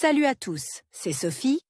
Salut à tous, c'est Sophie.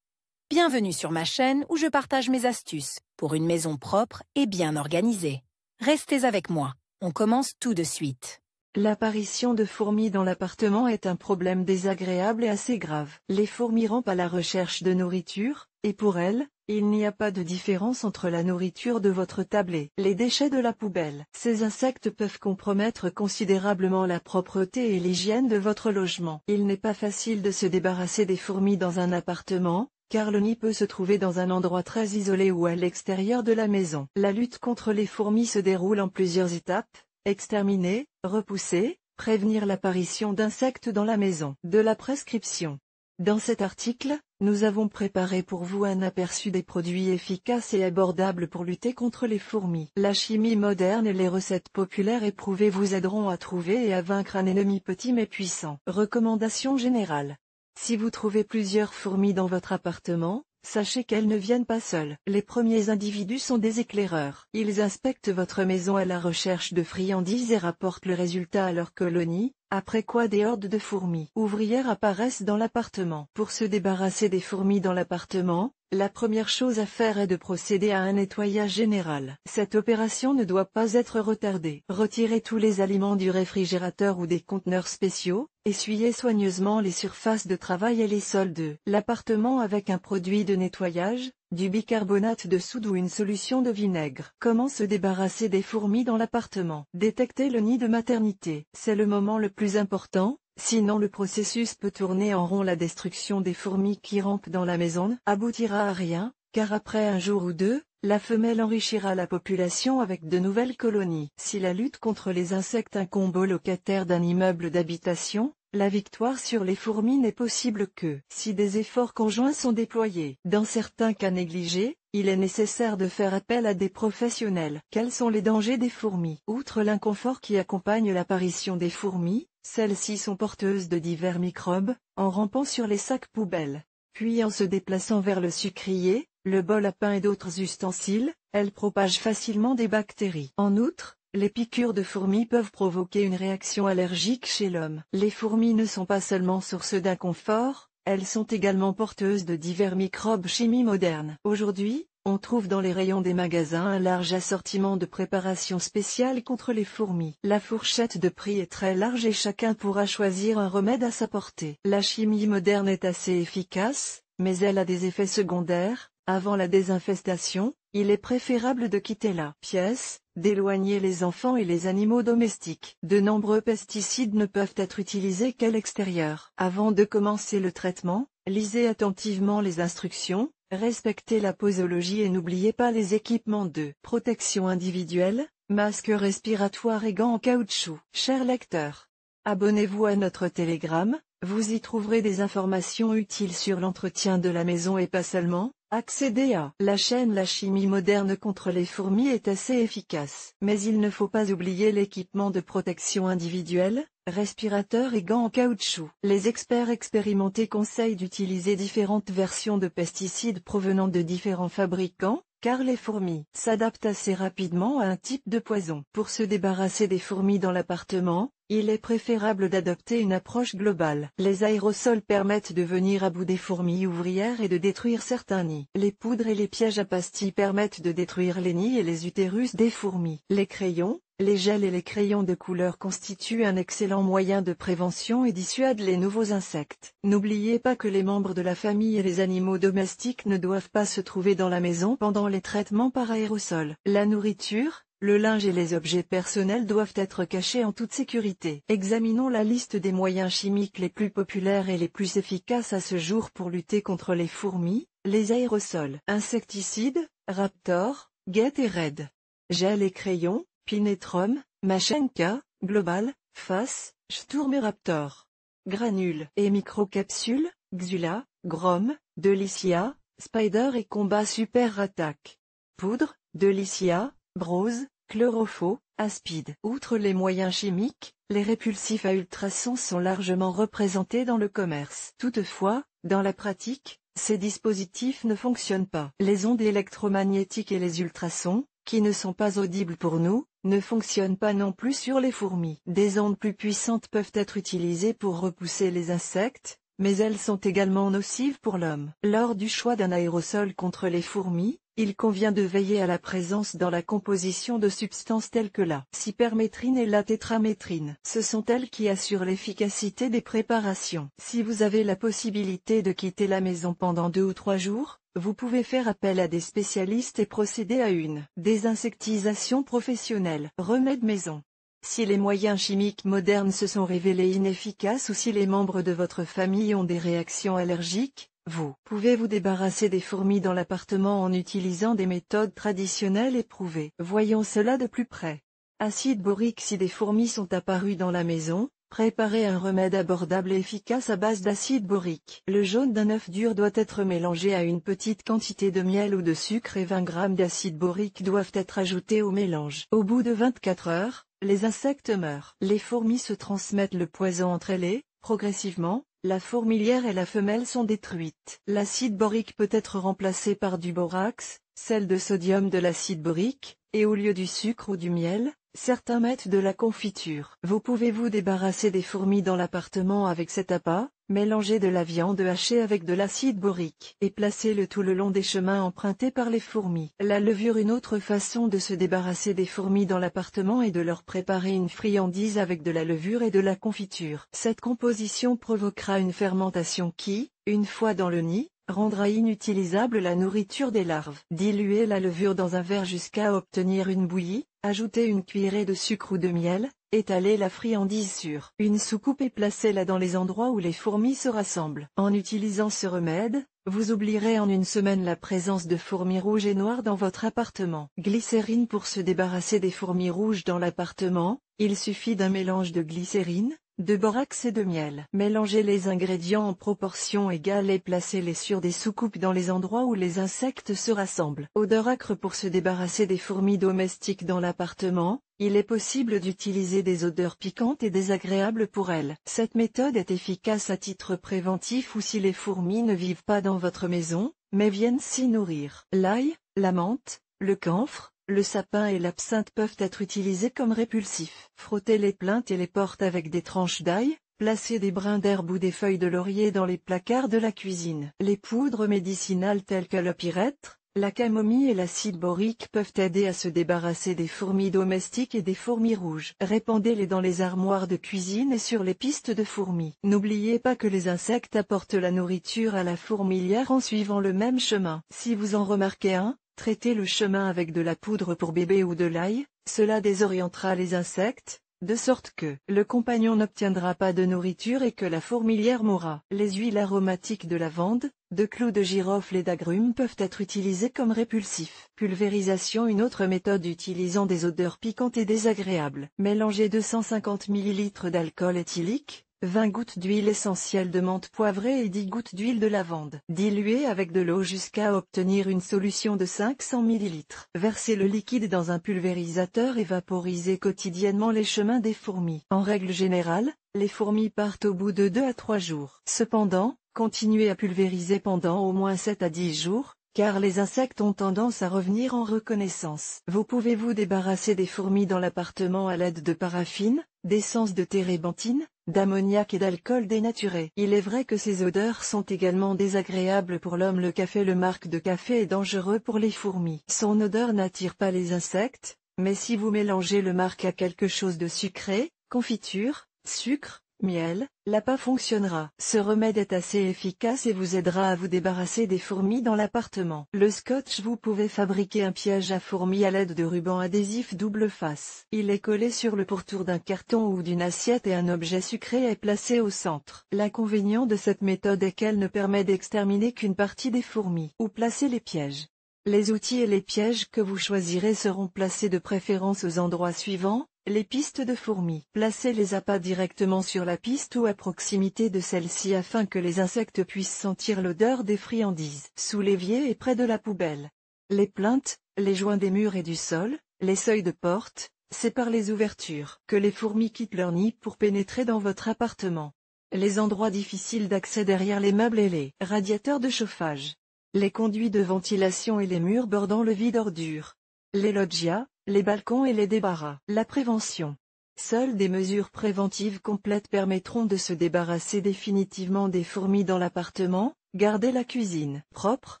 Bienvenue sur ma chaîne où je partage mes astuces pour une maison propre et bien organisée. Restez avec moi, on commence tout de suite. L'apparition de fourmis dans l'appartement est un problème désagréable et assez grave. Les fourmis rampent à la recherche de nourriture, et pour elles, il n'y a pas de différence entre la nourriture de votre table et les déchets de la poubelle. Ces insectes peuvent compromettre considérablement la propreté et l'hygiène de votre logement. Il n'est pas facile de se débarrasser des fourmis dans un appartement, car le nid peut se trouver dans un endroit très isolé ou à l'extérieur de la maison. La lutte contre les fourmis se déroule en plusieurs étapes: exterminer, repousser, prévenir l'apparition d'insectes dans la maison. De la prescription. Dans cet article, nous avons préparé pour vous un aperçu des produits efficaces et abordables pour lutter contre les fourmis. La chimie moderne et les recettes populaires éprouvées vous aideront à trouver et à vaincre un ennemi petit mais puissant. Recommandations générales. Si vous trouvez plusieurs fourmis dans votre appartement, sachez qu'elles ne viennent pas seules. Les premiers individus sont des éclaireurs. Ils inspectent votre maison à la recherche de friandises et rapportent le résultat à leur colonie, après quoi des hordes de fourmis ouvrières apparaissent dans l'appartement. Pour se débarrasser des fourmis dans l'appartement, la première chose à faire est de procéder à un nettoyage général. Cette opération ne doit pas être retardée. Retirez tous les aliments du réfrigérateur ou des conteneurs spéciaux, essuyez soigneusement les surfaces de travail et les sols de l'appartement avec un produit de nettoyage, du bicarbonate de soude ou une solution de vinaigre. Comment se débarrasser des fourmis dans l'appartement? Détectez le nid de maternité. C'est le moment le plus important. Sinon le processus peut tourner en rond. La destruction des fourmis qui rampent dans la maison aboutira à rien, car après un jour ou deux, la femelle enrichira la population avec de nouvelles colonies. Si la lutte contre les insectes incombe aux locataires d'un immeuble d'habitation, la victoire sur les fourmis n'est possible que si des efforts conjoints sont déployés. Dans certains cas négligés, il est nécessaire de faire appel à des professionnels. Quels sont les dangers des fourmis? Outre l'inconfort qui accompagne l'apparition des fourmis, celles-ci sont porteuses de divers microbes, en rampant sur les sacs poubelles. Puis en se déplaçant vers le sucrier, le bol à pain et d'autres ustensiles, elles propagent facilement des bactéries. En outre, les piqûres de fourmis peuvent provoquer une réaction allergique chez l'homme. Les fourmis ne sont pas seulement source d'inconfort, elles sont également porteuses de divers microbes chimie moderne. Aujourd'hui, on trouve dans les rayons des magasins un large assortiment de préparations spéciales contre les fourmis. La fourchette de prix est très large et chacun pourra choisir un remède à sa portée. La chimie moderne est assez efficace, mais elle a des effets secondaires. Avant la désinfestation, il est préférable de quitter la pièce, d'éloigner les enfants et les animaux domestiques. De nombreux pesticides ne peuvent être utilisés qu'à l'extérieur. Avant de commencer le traitement, lisez attentivement les instructions, respectez la posologie et n'oubliez pas les équipements de protection individuelle, masque respiratoire et gants en caoutchouc. Chers lecteurs, abonnez-vous à notre Telegram, vous y trouverez des informations utiles sur l'entretien de la maison et pas seulement. Accédez à la chaîne. La chimie moderne contre les fourmis est assez efficace. Mais il ne faut pas oublier l'équipement de protection individuelle, respirateurs et gants en caoutchouc. Les experts expérimentés conseillent d'utiliser différentes versions de pesticides provenant de différents fabricants, car les fourmis s'adaptent assez rapidement à un type de poison. Pour se débarrasser des fourmis dans l'appartement, il est préférable d'adopter une approche globale. Les aérosols permettent de venir à bout des fourmis ouvrières et de détruire certains nids. Les poudres et les pièges à pastilles permettent de détruire les nids et les utérus des fourmis. Les crayons, les gels et les crayons de couleur constituent un excellent moyen de prévention et dissuadent les nouveaux insectes. N'oubliez pas que les membres de la famille et les animaux domestiques ne doivent pas se trouver dans la maison pendant les traitements par aérosol. La nourriture, le linge et les objets personnels doivent être cachés en toute sécurité. Examinons la liste des moyens chimiques les plus populaires et les plus efficaces à ce jour pour lutter contre les fourmis. Les aérosols. Insecticides, Raptor, Get et Red. Gel et crayon, Pinetrum, Machenka, Global, Fass, Sturm et Raptor. Granules et microcapsules, Xula, Grom, Delicia, Spider et Combat Super Attack. Poudre, Delicia, Brose, Chloropho, Aspide. Outre les moyens chimiques, les répulsifs à ultrasons sont largement représentés dans le commerce. Toutefois, dans la pratique, ces dispositifs ne fonctionnent pas. Les ondes électromagnétiques et les ultrasons, qui ne sont pas audibles pour nous, ne fonctionnent pas non plus sur les fourmis. Des ondes plus puissantes peuvent être utilisées pour repousser les insectes, mais elles sont également nocives pour l'homme. Lors du choix d'un aérosol contre les fourmis, il convient de veiller à la présence dans la composition de substances telles que la cyperméthrine et la tétraméthrine. Ce sont elles qui assurent l'efficacité des préparations. Si vous avez la possibilité de quitter la maison pendant 2 ou 3 jours, vous pouvez faire appel à des spécialistes et procéder à une désinsectisation professionnelle. Remède maison. Si les moyens chimiques modernes se sont révélés inefficaces ou si les membres de votre famille ont des réactions allergiques, vous pouvez vous débarrasser des fourmis dans l'appartement en utilisant des méthodes traditionnelles éprouvées. Voyons cela de plus près. Acide borique. Si des fourmis sont apparues dans la maison, préparez un remède abordable et efficace à base d'acide borique. Le jaune d'un œuf dur doit être mélangé à une petite quantité de miel ou de sucre et 20 g d'acide borique doivent être ajoutés au mélange. Au bout de 24 heures, les insectes meurent. Les fourmis se transmettent le poison entre elles et, progressivement, la fourmilière et la femelle sont détruites. L'acide borique peut être remplacé par du borax, sel de sodium de l'acide borique, et au lieu du sucre ou du miel, certains mettent de la confiture. Vous pouvez vous débarrasser des fourmis dans l'appartement avec cet appât. Mélangez de la viande hachée avec de l'acide borique et placez-le tout le long des chemins empruntés par les fourmis. La levure. Une autre façon de se débarrasser des fourmis dans l'appartement est de leur préparer une friandise avec de la levure et de la confiture. Cette composition provoquera une fermentation qui, une fois dans le nid, rendra inutilisable la nourriture des larves. Diluez la levure dans un verre jusqu'à obtenir une bouillie, ajoutez une cuillerée de sucre ou de miel, étalez la friandise sur une soucoupe et placez-la dans les endroits où les fourmis se rassemblent. En utilisant ce remède, vous oublierez en une semaine la présence de fourmis rouges et noires dans votre appartement. Glycérine. Pour se débarrasser des fourmis rouges dans l'appartement, il suffit d'un mélange de glycérine, de borax et de miel. Mélangez les ingrédients en proportion égale et placez-les sur des soucoupes dans les endroits où les insectes se rassemblent. Odeur âcre. Pour se débarrasser des fourmis domestiques dans l'appartement, il est possible d'utiliser des odeurs piquantes et désagréables pour elles. Cette méthode est efficace à titre préventif ou si les fourmis ne vivent pas dans votre maison, mais viennent s'y nourrir. L'ail, la menthe, le camphre, le sapin et l'absinthe peuvent être utilisés comme répulsifs. Frottez les plinthes et les portes avec des tranches d'ail, placez des brins d'herbe ou des feuilles de laurier dans les placards de la cuisine. Les poudres médicinales telles que le pyrètre, la camomille et l'acide borique peuvent aider à se débarrasser des fourmis domestiques et des fourmis rouges. Répandez-les dans les armoires de cuisine et sur les pistes de fourmis. N'oubliez pas que les insectes apportent la nourriture à la fourmilière en suivant le même chemin. Si vous en remarquez un, traitez le chemin avec de la poudre pour bébé ou de l'ail, cela désorientera les insectes, de sorte que le compagnon n'obtiendra pas de nourriture et que la fourmilière mourra. Les huiles aromatiques de lavande, de clous de girofle et d'agrumes peuvent être utilisées comme répulsifs. Pulvérisation. Une autre méthode utilisant des odeurs piquantes et désagréables. Mélangez 250 ml d'alcool éthylique, 20 gouttes d'huile essentielle de menthe poivrée et 10 gouttes d'huile de lavande. Diluez avec de l'eau jusqu'à obtenir une solution de 500 ml. Versez le liquide dans un pulvérisateur et vaporisez quotidiennement les chemins des fourmis. En règle générale, les fourmis partent au bout de 2 à 3 jours. Cependant, continuez à pulvériser pendant au moins 7 à 10 jours, car les insectes ont tendance à revenir en reconnaissance. Vous pouvez vous débarrasser des fourmis dans l'appartement à l'aide de paraffine, d'essence de térébenthine, d'ammoniac et d'alcool dénaturé. Il est vrai que ces odeurs sont également désagréables pour l'homme. Le café. Le marc de café est dangereux pour les fourmis. Son odeur n'attire pas les insectes, mais si vous mélangez le marc à quelque chose de sucré, confiture, sucre, miel, l'appât fonctionnera. Ce remède est assez efficace et vous aidera à vous débarrasser des fourmis dans l'appartement. Le scotch. Vous pouvez fabriquer un piège à fourmis à l'aide de ruban adhésif double face. Il est collé sur le pourtour d'un carton ou d'une assiette et un objet sucré est placé au centre. L'inconvénient de cette méthode est qu'elle ne permet d'exterminer qu'une partie des fourmis. Où placer les pièges? Les outils et les pièges que vous choisirez seront placés de préférence aux endroits suivants. Les pistes de fourmis. Placez les appâts directement sur la piste ou à proximité de celle-ci afin que les insectes puissent sentir l'odeur des friandises. Sous l'évier et près de la poubelle. Les plinthes, les joints des murs et du sol, les seuils de porte, c'est par les ouvertures que les fourmis quittent leur nid pour pénétrer dans votre appartement. Les endroits difficiles d'accès derrière les meubles et les radiateurs de chauffage. Les conduits de ventilation et les murs bordant le vide ordures. Les loggias, les balcons et les débarras. La prévention. Seules des mesures préventives complètes permettront de se débarrasser définitivement des fourmis dans l'appartement. Gardez la cuisine propre,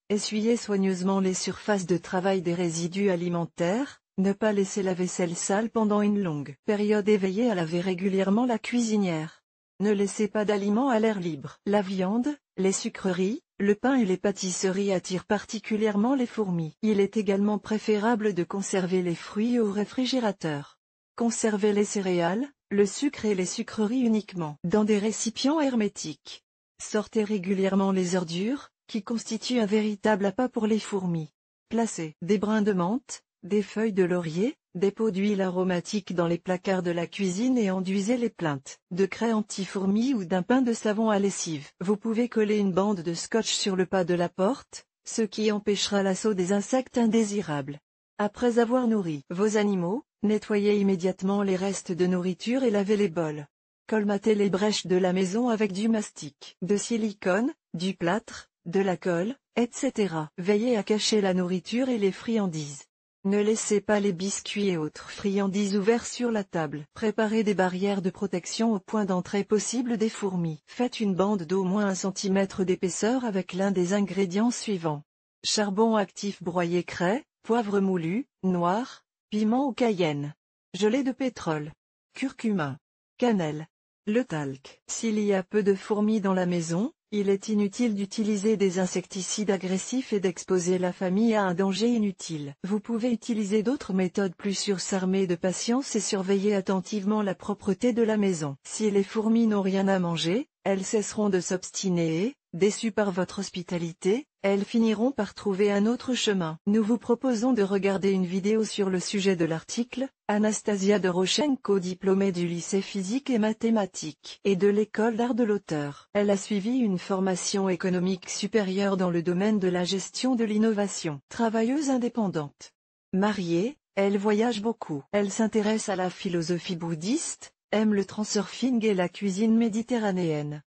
essuyez soigneusement les surfaces de travail des résidus alimentaires, ne pas laisser la vaisselle sale pendant une longue période et veillez à laver régulièrement la cuisinière. Ne laissez pas d'aliments à l'air libre. La viande, les sucreries, le pain et les pâtisseries attirent particulièrement les fourmis. Il est également préférable de conserver les fruits au réfrigérateur. Conservez les céréales, le sucre et les sucreries uniquement dans des récipients hermétiques. Sortez régulièrement les ordures, qui constituent un véritable appât pour les fourmis. Placez des brins de menthe, des feuilles de laurier, des pots d'huile aromatique dans les placards de la cuisine et enduisez les plinthes de craie anti-fourmis ou d'un pain de savon à lessive. Vous pouvez coller une bande de scotch sur le pas de la porte, ce qui empêchera l'assaut des insectes indésirables. Après avoir nourri vos animaux, nettoyez immédiatement les restes de nourriture et lavez les bols. Colmatez les brèches de la maison avec du mastic de silicone, du plâtre, de la colle, etc. Veillez à cacher la nourriture et les friandises. Ne laissez pas les biscuits et autres friandises ouverts sur la table. Préparez des barrières de protection au point d'entrée possible des fourmis. Faites une bande d'au moins 1 cm d'épaisseur avec l'un des ingrédients suivants. Charbon actif broyé craie, poivre moulu, noir, piment ou cayenne. Gelée de pétrole. Curcuma. Cannelle. Le talc. S'il y a peu de fourmis dans la maison, il est inutile d'utiliser des insecticides agressifs et d'exposer la famille à un danger inutile. Vous pouvez utiliser d'autres méthodes plus sûres. S'armer de patience et surveiller attentivement la propreté de la maison. Si les fourmis n'ont rien à manger, elles cesseront de s'obstiner et, déçues par votre hospitalité, elles finiront par trouver un autre chemin. Nous vous proposons de regarder une vidéo sur le sujet de l'article. Anastasia Doroshenko, diplômée du lycée physique et mathématiques et de l'école d'art de l'auteur. Elle a suivi une formation économique supérieure dans le domaine de la gestion de l'innovation. Travailleuse indépendante. Mariée, elle voyage beaucoup. Elle s'intéresse à la philosophie bouddhiste, aime le transurfing et la cuisine méditerranéenne.